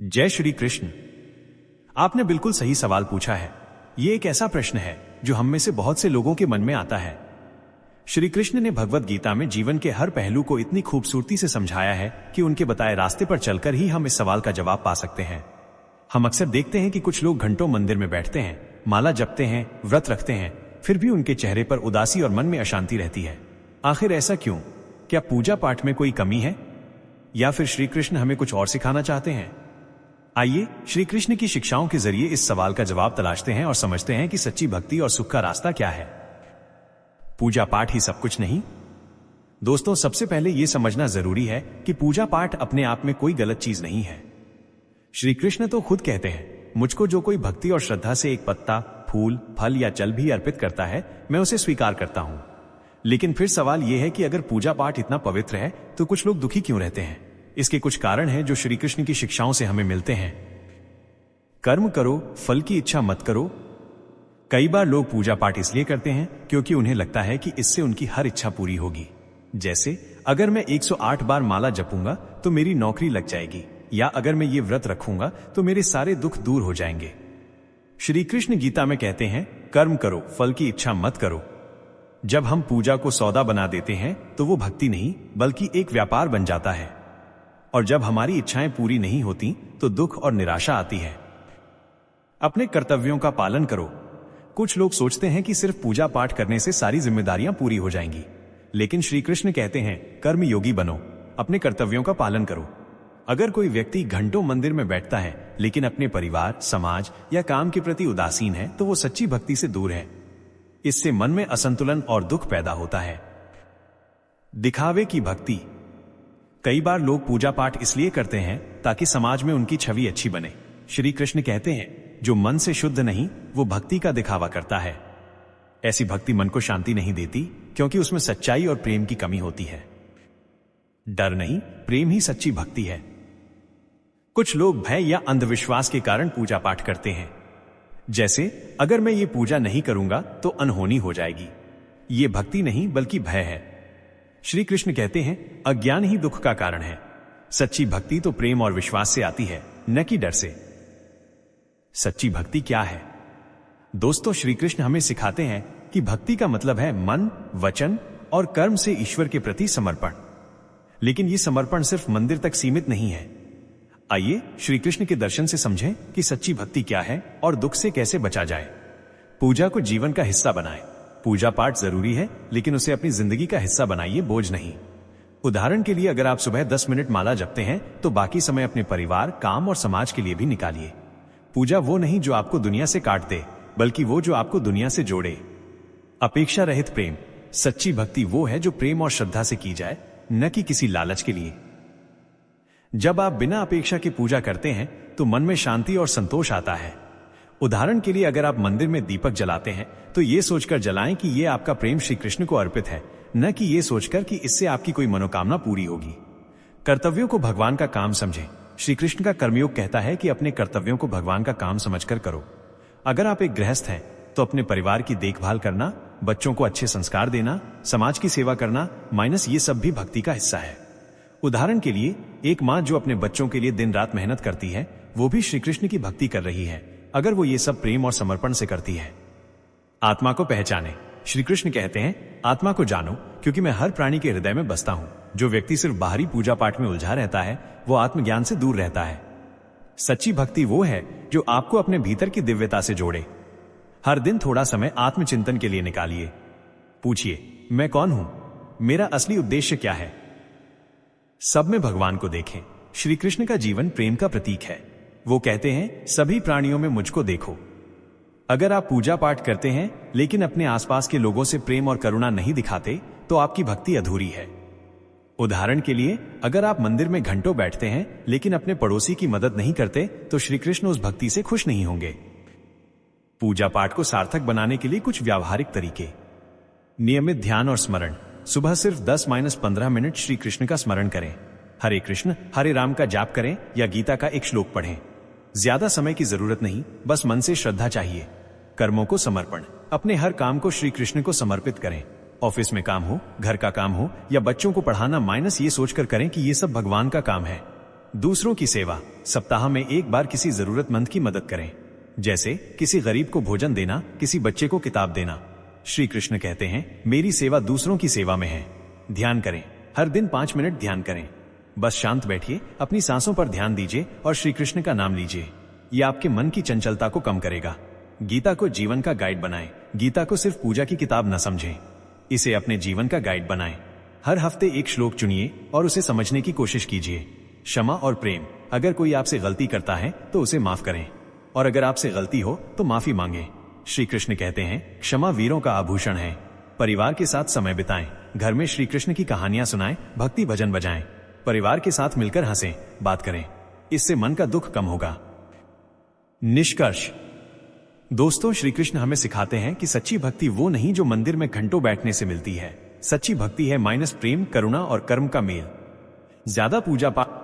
जय श्री कृष्ण। आपने बिल्कुल सही सवाल पूछा है। ये एक ऐसा प्रश्न है जो हम में से बहुत से लोगों के मन में आता है। श्री कृष्ण ने भगवत गीता में जीवन के हर पहलू को इतनी खूबसूरती से समझाया है कि उनके बताए रास्ते पर चलकर ही हम इस सवाल का जवाब पा सकते हैं। हम अक्सर देखते हैं कि कुछ लोग घंटों मंदिर में बैठते हैं, माला जपते हैं, व्रत रखते हैं, फिर भी उनके चेहरे पर उदासी और मन में अशांति रहती है। आखिर ऐसा क्यों? क्या पूजा पाठ में कोई कमी है या फिर श्री कृष्ण हमें कुछ और सिखाना चाहते हैं? आइए श्री कृष्ण की शिक्षाओं के जरिए इस सवाल का जवाब तलाशते हैं और समझते हैं कि सच्ची भक्ति और सुख का रास्ता क्या है। पूजा पाठ ही सब कुछ नहीं। दोस्तों, सबसे पहले यह समझना जरूरी है कि पूजा पाठ अपने आप में कोई गलत चीज नहीं है। श्री कृष्ण तो खुद कहते हैं, मुझको जो कोई भक्ति और श्रद्धा से एक पत्ता, फूल, फल या जल भी अर्पित करता है, मैं उसे स्वीकार करता हूं। लेकिन फिर सवाल यह है कि अगर पूजा पाठ इतना पवित्र है तो कुछ लोग दुखी क्यों रहते हैं? इसके कुछ कारण हैं जो श्री कृष्ण की शिक्षाओं से हमें मिलते हैं। कर्म करो, फल की इच्छा मत करो। कई बार लोग पूजा पाठ इसलिए करते हैं क्योंकि उन्हें लगता है कि इससे उनकी हर इच्छा पूरी होगी। जैसे अगर मैं 108 बार माला जपूंगा तो मेरी नौकरी लग जाएगी, या अगर मैं ये व्रत रखूंगा तो मेरे सारे दुख दूर हो जाएंगे। श्री कृष्ण गीता में कहते हैं, कर्म करो, फल की इच्छा मत करो। जब हम पूजा को सौदा बना देते हैं तो वो भक्ति नहीं बल्कि एक व्यापार बन जाता है। और जब हमारी इच्छाएं पूरी नहीं होती तो दुख और निराशा आती है। अपने कर्तव्यों का पालन करो। कुछ लोग सोचते हैं कि सिर्फ पूजा पाठ करने से सारी जिम्मेदारियां पूरी हो जाएंगी, लेकिन श्री कृष्ण कहते हैं, कर्म योगी बनो, अपने कर्तव्यों का पालन करो। अगर कोई व्यक्ति घंटों मंदिर में बैठता है लेकिन अपने परिवार, समाज या काम के प्रति उदासीन है तो वो सच्ची भक्ति से दूर है। इससे मन में असंतुलन और दुख पैदा होता है। दिखावे की भक्ति। कई बार लोग पूजा पाठ इसलिए करते हैं ताकि समाज में उनकी छवि अच्छी बने। श्री कृष्ण कहते हैं, जो मन से शुद्ध नहीं वो भक्ति का दिखावा करता है। ऐसी भक्ति मन को शांति नहीं देती क्योंकि उसमें सच्चाई और प्रेम की कमी होती है। डर नहीं, प्रेम ही सच्ची भक्ति है। कुछ लोग भय या अंधविश्वास के कारण पूजा पाठ करते हैं। जैसे अगर मैं ये पूजा नहीं करूंगा तो अनहोनी हो जाएगी। ये भक्ति नहीं बल्कि भय है। श्री कृष्ण कहते हैं, अज्ञान ही दुख का कारण है। सच्ची भक्ति तो प्रेम और विश्वास से आती है, न कि डर से। सच्ची भक्ति क्या है? दोस्तों, श्री कृष्ण हमें सिखाते हैं कि भक्ति का मतलब है मन, वचन और कर्म से ईश्वर के प्रति समर्पण। लेकिन यह समर्पण सिर्फ मंदिर तक सीमित नहीं है। आइए श्री कृष्ण के दर्शन से समझें कि सच्ची भक्ति क्या है और दुख से कैसे बचा जाए। पूजा को जीवन का हिस्सा बनाएं। पूजा पाठ जरूरी है लेकिन उसे अपनी जिंदगी का हिस्सा बनाइए, बोझ नहीं। उदाहरण के लिए, अगर आप सुबह 10 मिनट माला जपते हैं तो बाकी समय अपने परिवार, काम और समाज के लिए भी निकालिए। पूजा वो नहीं जो आपको दुनिया से काट दे, बल्कि वो जो आपको दुनिया से जोड़े। अपेक्षा रहित प्रेम। सच्ची भक्ति वो है जो प्रेम और श्रद्धा से की जाए, न कि किसी लालच के लिए। जब आप बिना अपेक्षा के पूजा करते हैं तो मन में शांति और संतोष आता है। उदाहरण के लिए, अगर आप मंदिर में दीपक जलाते हैं तो यह सोचकर जलाएं कि यह आपका प्रेम श्री कृष्ण को अर्पित है, न कि यह सोचकर कि इससे आपकी कोई मनोकामना पूरी होगी। कर्तव्यों को भगवान का काम समझें। श्री कृष्ण का कर्मयोग कहता है कि अपने कर्तव्यों को भगवान का काम समझकर करो। अगर आप एक गृहस्थ हैं तो अपने परिवार की देखभाल करना, बच्चों को अच्छे संस्कार देना, समाज की सेवा करना माइनस ये सब भी भक्ति का हिस्सा है। उदाहरण के लिए, एक मां जो अपने बच्चों के लिए दिन रात मेहनत करती है वो भी श्री कृष्ण की भक्ति कर रही है, अगर वो ये सब प्रेम और समर्पण से करती है। आत्मा को पहचाने। श्री कृष्ण कहते हैं, आत्मा को जानो क्योंकि मैं हर प्राणी के हृदय में बसता हूं। जो व्यक्ति सिर्फ बाहरी पूजा पाठ में उलझा रहता है वो आत्मज्ञान से दूर रहता है। सच्ची भक्ति वो है जो आपको अपने भीतर की दिव्यता से जोड़े। हर दिन थोड़ा समय आत्मचिंतन के लिए निकालिए। पूछिए, मैं कौन हूं? मेरा असली उद्देश्य क्या है? सब में भगवान को देखें। श्री कृष्ण का जीवन प्रेम का प्रतीक है। वो कहते हैं, सभी प्राणियों में मुझको देखो। अगर आप पूजा पाठ करते हैं लेकिन अपने आसपास के लोगों से प्रेम और करुणा नहीं दिखाते तो आपकी भक्ति अधूरी है। उदाहरण के लिए, अगर आप मंदिर में घंटों बैठते हैं लेकिन अपने पड़ोसी की मदद नहीं करते तो श्री कृष्ण उस भक्ति से खुश नहीं होंगे। पूजा पाठ को सार्थक बनाने के लिए कुछ व्यावहारिक तरीके। नियमित ध्यान और स्मरण। सुबह सिर्फ 10-15 मिनट श्री कृष्ण का स्मरण करें। हरे कृष्ण, हरे राम का जाप करें या गीता का एक श्लोक पढ़ें। ज्यादा समय की जरूरत नहीं, बस मन से श्रद्धा चाहिए। कर्मों को समर्पण। अपने हर काम को श्री कृष्ण को समर्पित करें। ऑफिस में काम हो, घर का काम हो या बच्चों को पढ़ाना माइनस ये सोचकर करें कि ये सब भगवान का काम है। दूसरों की सेवा, सप्ताह में एक बार किसी जरूरतमंद की मदद करें, जैसे किसी गरीब को भोजन देना, किसी बच्चे को किताब देना। श्री कृष्ण कहते हैं, मेरी सेवा दूसरों की सेवा में है। ध्यान करें, हर दिन 5 मिनट ध्यान करें। बस शांत बैठिए, अपनी सांसों पर ध्यान दीजिए और श्री कृष्ण का नाम लीजिए। यह आपके मन की चंचलता को कम करेगा। गीता को जीवन का गाइड बनाएं। गीता को सिर्फ पूजा की किताब न समझें, इसे अपने जीवन का गाइड बनाएं। हर हफ्ते एक श्लोक चुनिए और उसे समझने की कोशिश कीजिए। क्षमा और प्रेम, अगर कोई आपसे गलती करता है तो उसे माफ करें, और अगर आपसे गलती हो तो माफी मांगे। श्री कृष्ण कहते हैं, क्षमा वीरों का आभूषण है। परिवार के साथ समय बिताएं, घर में श्री कृष्ण की कहानियां सुनाएं, भक्ति भजन बजाएं, परिवार के साथ मिलकर हंसें, बात करें, इससे मन का दुख कम होगा। निष्कर्ष, दोस्तों, श्री कृष्ण हमें सिखाते हैं कि सच्ची भक्ति वो नहीं जो मंदिर में घंटों बैठने से मिलती है। सच्ची भक्ति है माइनस प्रेम, करुणा और कर्म का मेल। ज्यादा पूजा पाठ